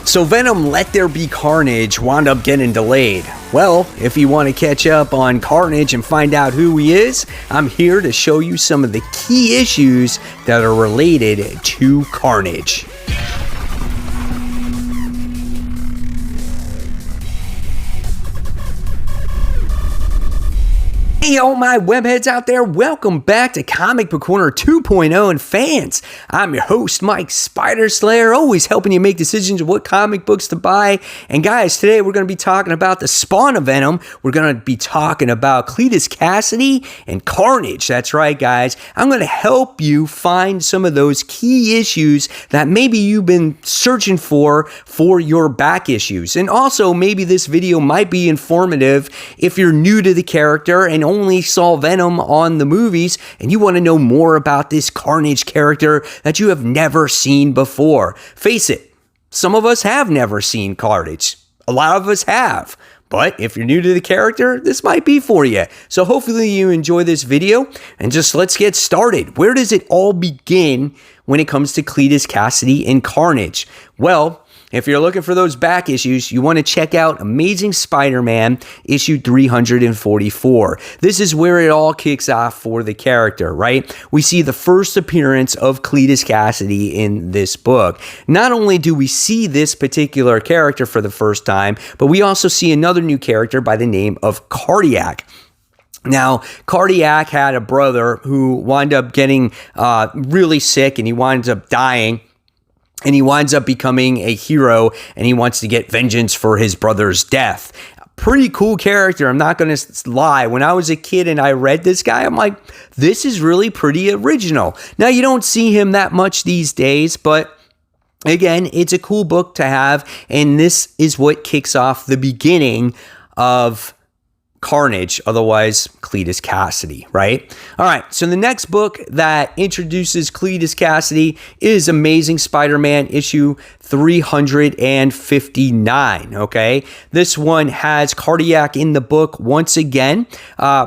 So Venom Let There Be Carnage wound up getting delayed. Well, if you want to catch up on Carnage and find out who he is, I'm here to show you some of the key issues that are related to Carnage. Hey, all my webheads out there, welcome back to Comic Book Corner 2.0 and fans. I'm your host, Mike Spider Slayer, always helping you make decisions of what comic books to buy. And guys, today we're going to be talking about the spawn of Venom. We're going to be talking about Cletus Cassidy and Carnage. That's right, guys. I'm going to help you find some of those key issues that maybe you've been searching for your back issues. And also, maybe this video might be informative if you're new to the character and only saw Venom on the movies and you want to know more about this Carnage character that you have never seen before. Face it, some of us have never seen Carnage. A lot of us have. But if you're new to the character, this might be for you. So hopefully you enjoy this video and just let's get started. Where does it all begin when it comes to Cletus Cassidy and Carnage? Well, if you're looking for those back issues, you want to check out Amazing Spider-Man issue 344. This is where it all kicks off for the character, right? We see the first appearance of Cletus Cassidy in this book. Not only do we see this particular character for the first time, but we also see another new character by the name of Cardiac. Now, Cardiac had a brother who wound up getting really sick and he winds up dying. And he winds up becoming a hero, and he wants to get vengeance for his brother's death. Pretty cool character, I'm not going to lie. When I was a kid and I read this guy, I'm like, this is really pretty original. Now, you don't see him that much these days, but again, it's a cool book to have, and this is what kicks off the beginning of Carnage, otherwise Cletus Cassidy, right? All right, so the next book that introduces Cletus Cassidy is Amazing Spider-Man issue 359, okay? This one has Cardiac in the book once again.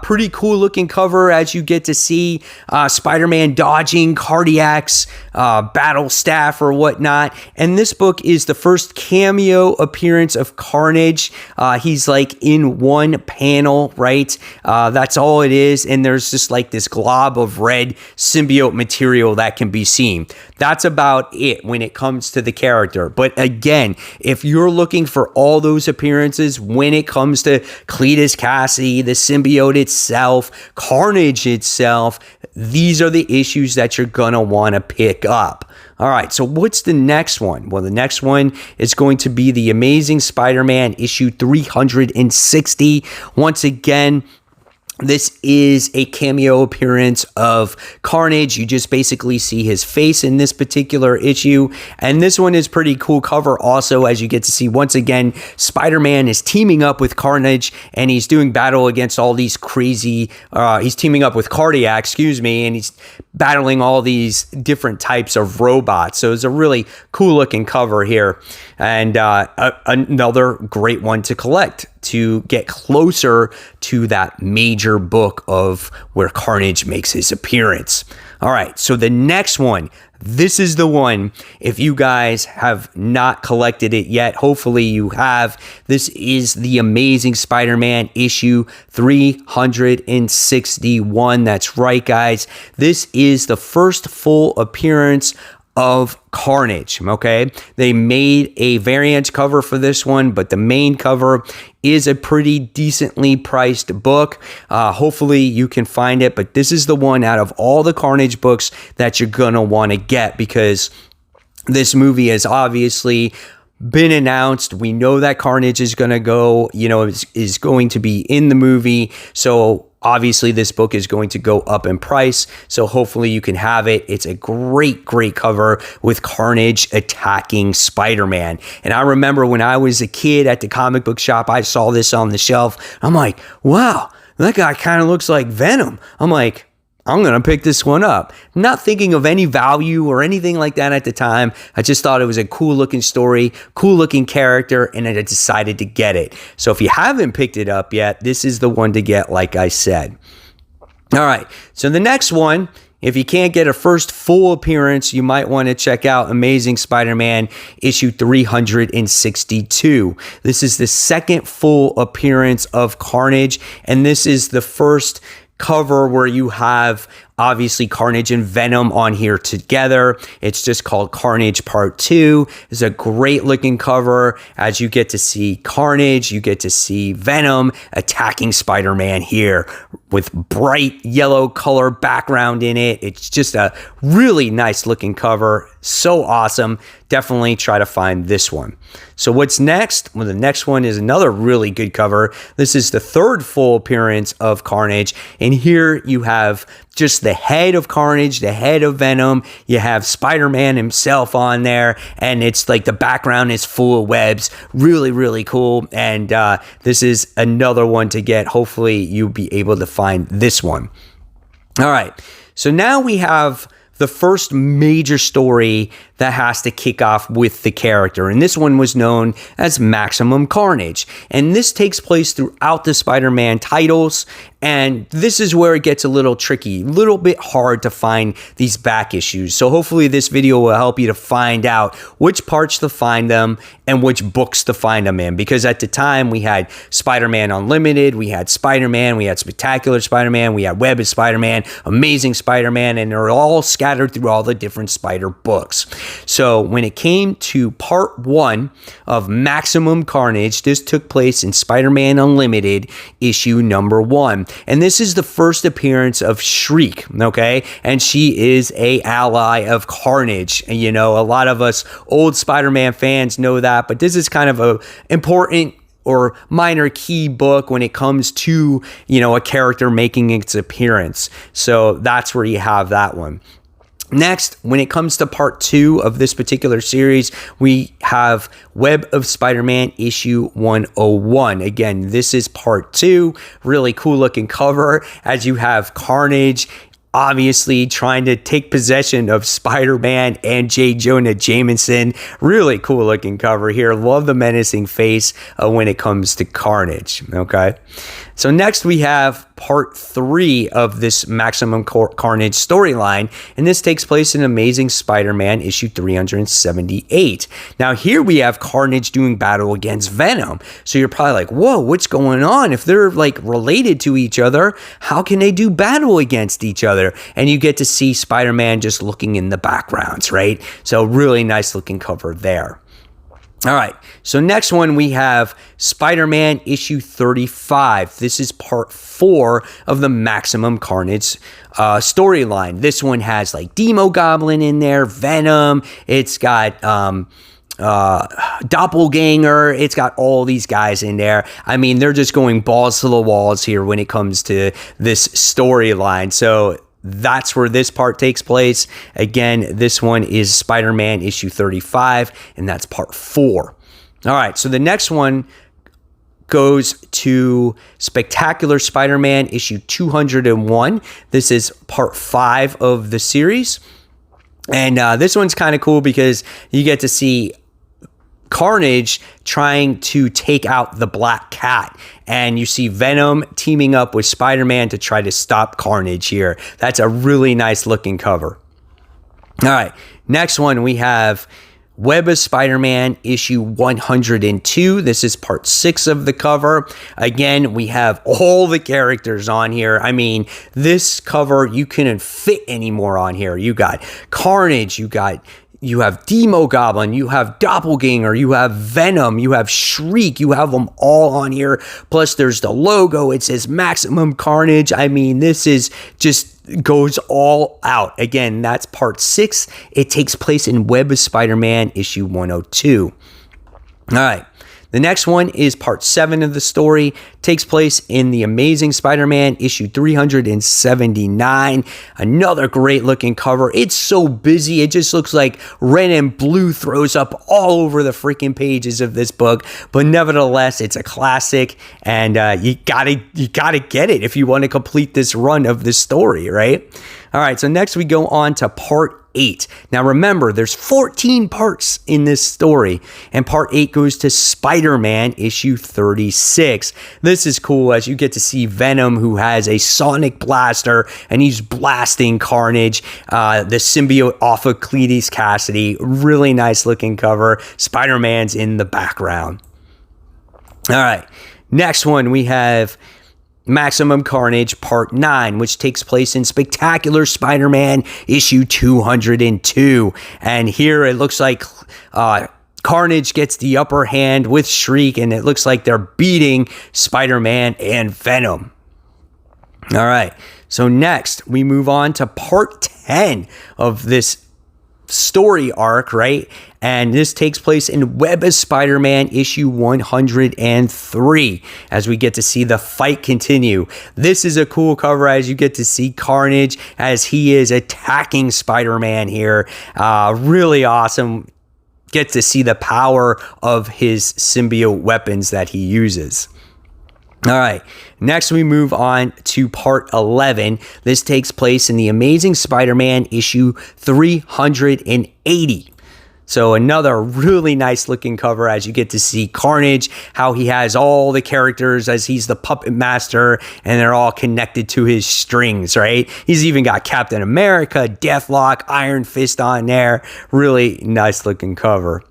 Pretty cool looking cover as you get to see Spider-Man dodging Cardiac's battle staff or whatnot. And this book is the first cameo appearance of Carnage. He's like in one panel, right? That's all it is. And there's just like this glob of red symbiote material that can be seen. That's about it when it comes to the character. But again, if you're looking for all those appearances when it comes to Cletus Cassidy, the symbiote itself, Carnage itself, these are the issues that you're going to want to pick up. All right, so what's the next one? Well, the next one is going to be the Amazing Spider-Man issue 360. Once again, this is a cameo appearance of Carnage. You just basically see his face in this particular issue. And this one is pretty cool cover also, as you get to see once again, Spider-Man is teaming up with Carnage and he's doing battle against all these crazy, he's teaming up with Cardiac, and he's battling all these different types of robots. So it's a really cool looking cover here. And another great one to collect to get closer to that major book of where Carnage makes his appearance. All right, so the next one, this is the one, if you guys have not collected it yet, hopefully you have. This is the Amazing Spider-Man issue 361. That's right, guys. This is the first full appearance of Carnage, okay? They made a variant cover for this one, but the main cover is a pretty decently priced book. Hopefully you can find it, but this is the one out of all the Carnage books that you're gonna want to get because this movie has obviously been announced. We know that Carnage is going to go, is going to be in the movie. So obviously this book is going to go up in price. So hopefully you can have it. It's a great, great cover with Carnage attacking Spider-Man. And I remember when I was a kid at the comic book shop, I saw this on the shelf. I'm like, wow, that guy kind of looks like Venom. I'm like, I'm going to pick this one up. Not thinking of any value or anything like that at the time. I just thought it was a cool looking story, cool looking character, and I decided to get it. So if you haven't picked it up yet, this is the one to get, like I said. All right, so the next one if you can't get a first full appearance, you might want to check out Amazing Spider-Man issue 362. This is the second full appearance of Carnage, and this is the first cover where you have obviously Carnage and Venom on here together. It's just called Carnage Part 2. It's a great looking cover as you get to see Carnage, you get to see Venom attacking Spider-Man here with bright yellow color background in it. It's just a really nice looking cover. So awesome. Definitely try to find this one. So what's next? Well, the next one is another really good cover. This is the third full appearance of Carnage. And here you have just the head of Carnage, the head of Venom. You have Spider-Man himself on there, and it's like the background is full of webs. Really, really cool. And this is another one to get. Hopefully you'll be able to find this one. All right. So now we have the first major story that has to kick off with the character. And this one was known as Maximum Carnage. And this takes place throughout the Spider-Man titles. And this is where it gets a little tricky, a little bit hard to find these back issues. So hopefully this video will help you to find out which parts to find them and which books to find them in. Because at the time we had SpiderMan Unlimited, we had Spider-Man, we had Spectacular Spider-Man, we had Web of Spider-Man, Amazing Spider-Man, and they're all scattered through all the different Spider books. So when it came to part 1 of Maximum Carnage, this took place in Spider-Man Unlimited issue number 1. And this is the first appearance of Shriek, okay? And she is a ally of Carnage. And, you know, a lot of us old Spider-Man fans know that, but this is kind of a important or minor key book when it comes to, you know, a character making its appearance. So that's where you have that one. Next, when it comes to part 2 of this particular series, we have Web of Spider-Man issue 101. Again, this is part 2. Really cool looking cover as you have Carnage obviously trying to take possession of Spider-Man and J. Jonah Jameson. Really cool looking cover here. Love the menacing face when it comes to Carnage. Okay. So next we have part 3 of this Maximum Carnage storyline, and this takes place in Amazing Spider-Man issue 378. Now here we have Carnage doing battle against Venom. So you're probably like, whoa, what's going on? If they're like related to each other, how can they do battle against each other? And you get to see Spider-Man just looking in the backgrounds, right? So really nice looking cover there. All right, so next one we have Spider-Man issue 35. This is part 4 of the Maximum Carnage storyline. This one has like Demo Goblin in there, Venom. It's got Doppelganger. It's got all these guys in there. I mean, they're just going balls to the walls here when it comes to this storyline. So that's where this part takes place. Again, this one is Spider-Man issue 35, and that's part 4. All right, so the next one goes to Spectacular Spider-Man issue 201. This is part 5 of the series. And this one's kind of cool because you get to see Carnage trying to take out the Black Cat, and you see Venom teaming up with Spider-Man to try to stop Carnage here. That's a really nice looking cover. All right, next one we have Web of Spider-Man issue 102. This is part 6 of the cover. Again, we have all the characters on here. I mean, this cover you couldn't fit any more on here. You got Carnage, you have Demo Goblin, you have Doppelganger, you have Venom, you have Shriek, you have them all on here. Plus there's the logo, it says Maximum Carnage. I mean, this is just goes all out. Again, that's part 6. It takes place in Web of Spider-Man issue 102. All right. The next one is part 7 of the story. Takes place in the Amazing Spider-Man issue 379. Another great looking cover. It's so busy. It just looks like red and blue throws up all over the freaking pages of this book. But nevertheless, it's a classic, and you gotta get it if you want to complete this run of this story, right? All right, so next we go on to part 8. Now remember, there's 14 parts in this story, and part 8 goes to Spider-Man issue 36. This is cool as you get to see Venom, who has a sonic blaster, and he's blasting Carnage, the symbiote off of Cletus Cassidy. Really nice looking cover. Spider-Man's in the background. All right, next one we have Maximum Carnage Part 9, which takes place in Spectacular Spider-Man issue 202. And here it looks like Carnage gets the upper hand with Shriek, and it looks like they're beating Spider-Man and Venom. All right, so next we move on to Part 10 of this story arc, right? And this takes place in Web of Spider-Man issue 103 as we get to see the fight continue. This is a cool cover as you get to see Carnage as he is attacking Spider-Man here. Really awesome. Get to see the power of his symbiote weapons that he uses. All right, next we move on to part 11. This takes place in the Amazing Spider-Man issue 380. So another really nice looking cover as you get to see Carnage, how he has all the characters as he's the puppet master, and they're all connected to his strings, right? He's even got Captain America, Deathlock, Iron Fist on there. Really nice looking cover.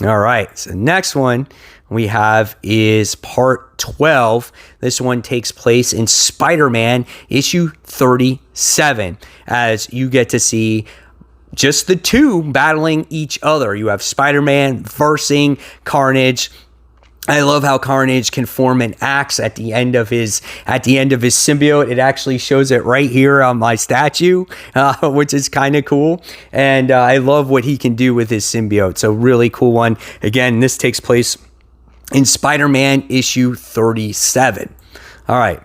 All right, so next one we have is part 12. This one takes place in Spider-Man issue 37 as you get to see just the two battling each other. You have Spider-Man versing Carnage. I love how Carnage can form an axe at the end of his symbiote. It actually shows it right here on my statue, which is kind of cool. And I love what he can do with his symbiote. So really cool one. Again, this takes place in Spider-Man issue 37. All right.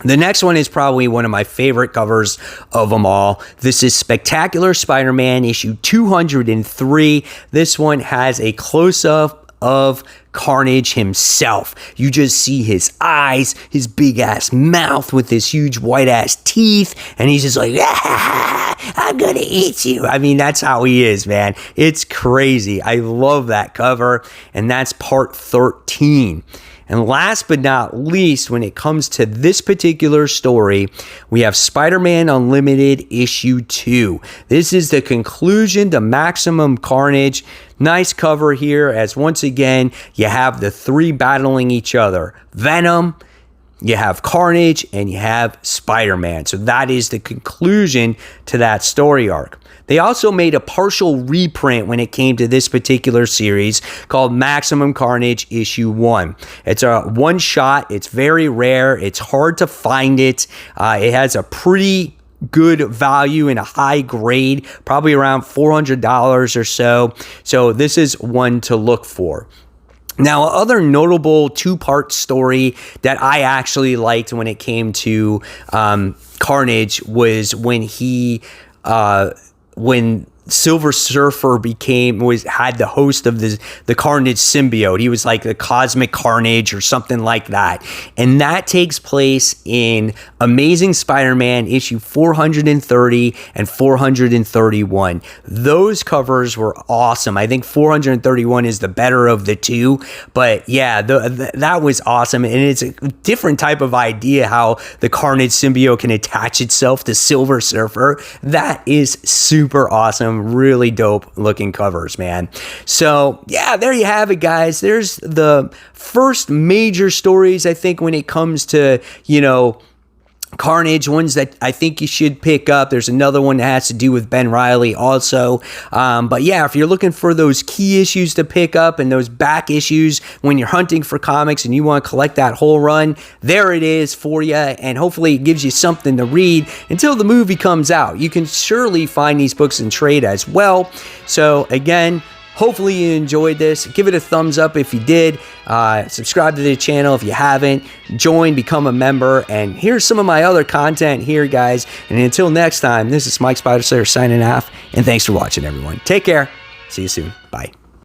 The next one is probably one of my favorite covers of them all. This is Spectacular Spider-Man issue 203. This one has a close-up of Carnage himself. You just see his eyes, his big ass mouth with his huge white ass teeth, and he's just like, I'm gonna eat you. I mean, that's how he is, man. It's crazy. I love that cover, and that's part 13. And last but not least, when it comes to this particular story, we have SpiderMan Unlimited issue 2. This is the conclusion to Maximum Carnage. Nice cover here as once again, you have the three battling each other. Venom, you have Carnage, and you have Spider-Man. So that is the conclusion to that story arc. They also made a partial reprint when it came to this particular series called Maximum Carnage issue 1. It's a one shot. It's very rare. It's hard to find it. It has a pretty good value and a high grade, probably around $400 or so. So this is one to look for. Now, other notable two-part story that I actually liked when it came to Carnage was when when Silver Surfer had the host of the Carnage symbiote. He was like the Cosmic Carnage or something like that. And that takes place in Amazing Spider-Man issue 430 and 431. Those covers were awesome. I think 431 is the better of the two. But yeah, that was awesome. And it's a different type of idea how the Carnage symbiote can attach itself to Silver Surfer. That is super awesome. Really dope looking covers, man. So yeah, there you have it, guys. There's the first major stories, I think, when it comes to, Carnage, ones that I think you should pick up. There's another one that has to do with Ben Reilly also. But yeah, if you're looking for those key issues to pick up and those back issues when you're hunting for comics and you want to collect that whole run, there it is for you. And hopefully it gives you something to read until the movie comes out. You can surely find these books in trade as well. So again, hopefully you enjoyed this. Give it a thumbs up if you did. Subscribe to the channel if you haven't. Join, become a member. And here's some of my other content here, guys. And until next time, this is Mike Spider Slayer signing off. And thanks for watching, everyone. Take care. See you soon. Bye.